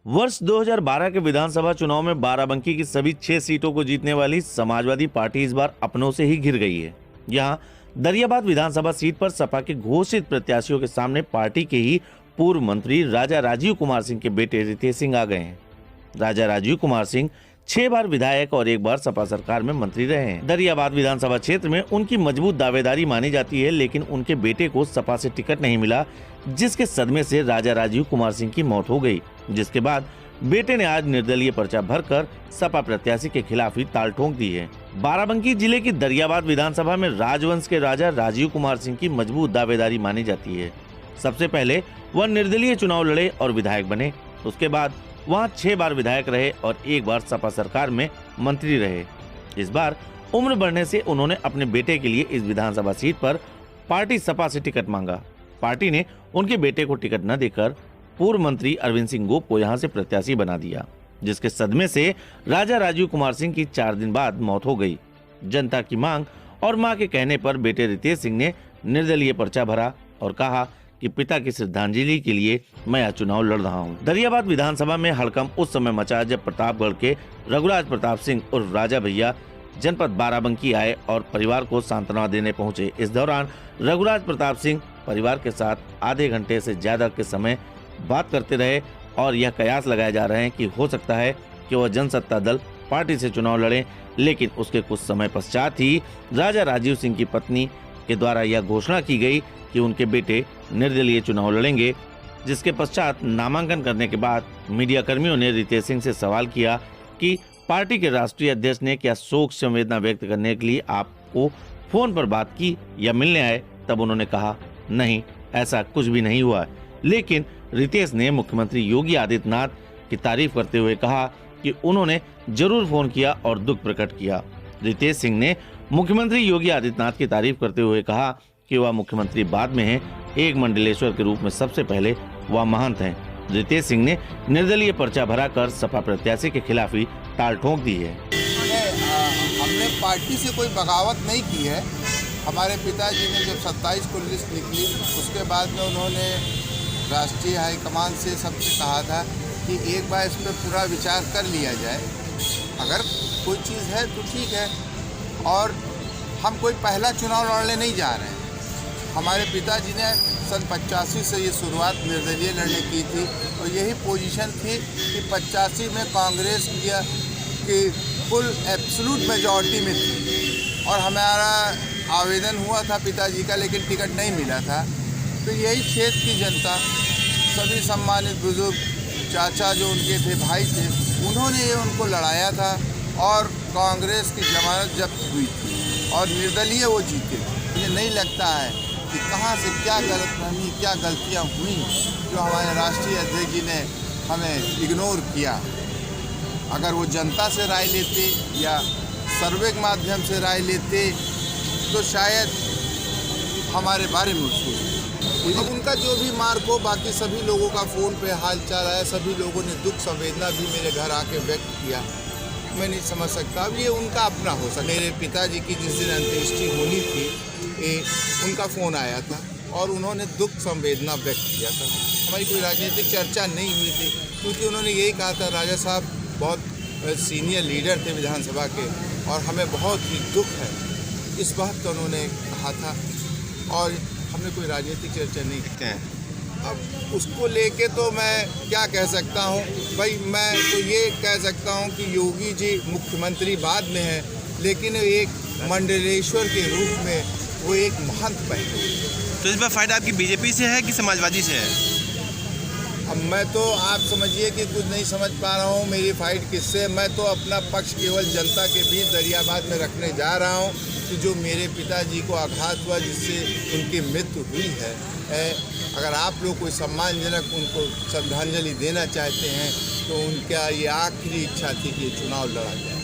वर्ष 2012 के विधानसभा चुनाव में बाराबंकी की सभी 6 सीटों को जीतने वाली समाजवादी पार्टी इस बार अपनों से ही घिर गई है। यहां दरियाबाद विधानसभा सीट पर सपा के घोषित प्रत्याशियों के सामने पार्टी के ही पूर्व मंत्री राजा राजीव कुमार सिंह के बेटे रितेश सिंह आ गए हैं। राजा राजीव कुमार सिंह 6 बार विधायक और 1 बार सपा सरकार में मंत्री रहे हैं। दरियाबाद विधानसभा क्षेत्र में उनकी मजबूत दावेदारी मानी जाती है, लेकिन उनके बेटे को सपा से टिकट नहीं मिला, जिसके सदमे से राजा राजीव कुमार सिंह की मौत हो गई। जिसके बाद बेटे ने आज निर्दलीय पर्चा भरकर सपा प्रत्याशी के खिलाफ ही ताल ठोक दी है। बाराबंकी जिले की दरियाबाद विधानसभा में राजवंश के राजा राजीव कुमार सिंह की मजबूत दावेदारी मानी जाती है। सबसे पहले वह निर्दलीय चुनाव लड़े और विधायक बने। उसके बाद वहां 6 बार विधायक रहे और 1 बार सपा सरकार में मंत्री रहे। इस बार उम्र बढ़ने से उन्होंने अपने बेटे के लिए इस विधानसभा सीट पर पार्टी सपा से टिकट मांगा। पार्टी ने उनके बेटे को टिकट न देकर पूर्व मंत्री अरविंद सिंह गोप को यहां से प्रत्याशी बना दिया, जिसके सदमे से राजा राजीव कुमार सिंह की 4 दिन बाद मौत हो गई। जनता की मांग और मां के कहने पर बेटे रितेश सिंह ने निर्दलीय पर्चा भरा और कहा कि पिता की श्रद्धांजलि के लिए मैं यह चुनाव लड़ रहा हूं। दरियाबाद विधानसभा में हड़कंप उस समय मचा जब प्रतापगढ़ के रघुराज प्रताप सिंह और राजा भैया जनपद बाराबंकी आए और परिवार को सांत्वना देने पहुंचे। इस दौरान रघुराज प्रताप सिंह परिवार के साथ आधे घंटे से ज्यादा के समय बात करते रहे और यह कयास लगाए जा रहे हैं कि हो सकता है कि वह जनसत्ता दल पार्टी से चुनाव लड़े, लेकिन उसके कुछ समय पश्चात ही राजा राजीव सिंह की पत्नी के द्वारा यह घोषणा की गई कि उनके बेटे निर्दलीय चुनाव लड़ेंगे। जिसके पश्चात नामांकन करने के बाद मीडिया कर्मियों ने रितेश सिंह से सवाल किया कि पार्टी के राष्ट्रीय अध्यक्ष ने क्या शोक संवेदना व्यक्त करने के लिए आपको फोन पर बात की या मिलने आए? तब उन्होंने कहा नहीं, ऐसा कुछ भी नहीं हुआ। लेकिन रितेश ने मुख्यमंत्री योगी आदित्यनाथ की तारीफ करते हुए कहा कि उन्होंने जरूर फोन किया और दुख प्रकट किया। रितेश सिंह ने मुख्यमंत्री योगी आदित्यनाथ की तारीफ करते हुए कहा कि वह मुख्यमंत्री बाद में हैं, एक मंडलेश्वर के रूप में सबसे पहले वह महंत हैं। रितेश सिंह ने निर्दलीय पर्चा भरा कर सपा प्रत्याशी के खिलाफ ही ताल ठोक दी है। हमने पार्टी से कोई बगावत नहीं की है। हमारे पिताजी ने जब 27 को लिस्ट निकली, उसके बाद में उन्होंने राष्ट्रीय हाईकमान से सबसे कहा था कि एक बार इस पर पूरा विचार कर लिया जाए, अगर कोई चीज़ है तो ठीक है। और हम कोई पहला चुनाव लड़ने नहीं जा रहे हैं। हमारे पिताजी ने सन 85 से ये शुरुआत निर्दलीय लड़ने की थी और यही पोजीशन थी कि 85 में कांग्रेस की फुल एब्सोल्यूट मेजॉरिटी में थी और हमारा आवेदन हुआ था पिताजी का, लेकिन टिकट नहीं मिला था। तो यही क्षेत्र की जनता, सभी सम्मानित बुजुर्ग चाचा जो उनके थे, भाई थे, उन्होंने ये उनको लड़ाया था और कांग्रेस की जमानत जब्त हुई थी और निर्दलीय वो जीते। मुझे नहीं लगता है कि कहाँ से क्या गलतफहमी, क्या गलतियाँ हुई जो हमारे राष्ट्रीय अध्यक्ष जी ने हमें इग्नोर किया। अगर वो जनता से राय लेते या सर्वे के माध्यम से राय लेते तो शायद हमारे बारे में सोचते। अब उनका जो भी मार्क हो, बाकी सभी लोगों का फ़ोन पे हाल चाल आया, सभी लोगों ने दुख संवेदना भी मेरे घर आके व्यक्त किया। मैं नहीं समझ सकता, अब ये उनका अपना हो सकता। मेरे पिताजी की जिस दिन अंत्येष्टि होनी थी, उनका फ़ोन आया था और उन्होंने दुख संवेदना व्यक्त किया था। हमारी कोई राजनीतिक चर्चा नहीं हुई थी, क्योंकि उन्होंने यही कहा था, राजा साहब बहुत सीनियर लीडर थे विधानसभा के और हमें बहुत ही दुख है, इस बात का उन्होंने कहा था और हमने कोई राजनीतिक चर्चा नहीं की है। अब उसको लेके तो मैं क्या कह सकता हूँ भाई, मैं तो ये कह सकता हूँ कि योगी जी मुख्यमंत्री बाद में है, लेकिन एक मंडलेश्वर के रूप में वो एक महंत बने। तो इस बार फाइट आपकी बीजेपी से है कि समाजवादी से है? अब मैं तो आप समझिए कि कुछ नहीं समझ पा रहा हूँ मेरी फाइट किससे। मैं तो अपना पक्ष केवल जनता के बीच दरियाबाद में रखने जा रहा हूँ कि जो मेरे पिताजी को आघात हुआ, जिससे उनकी मृत्यु हुई है, अगर आप लोग कोई सम्मानजनक उनको श्रद्धांजलि देना चाहते हैं तो उनका ये आखिरी इच्छा थी कि ये चुनाव लड़ा जाए।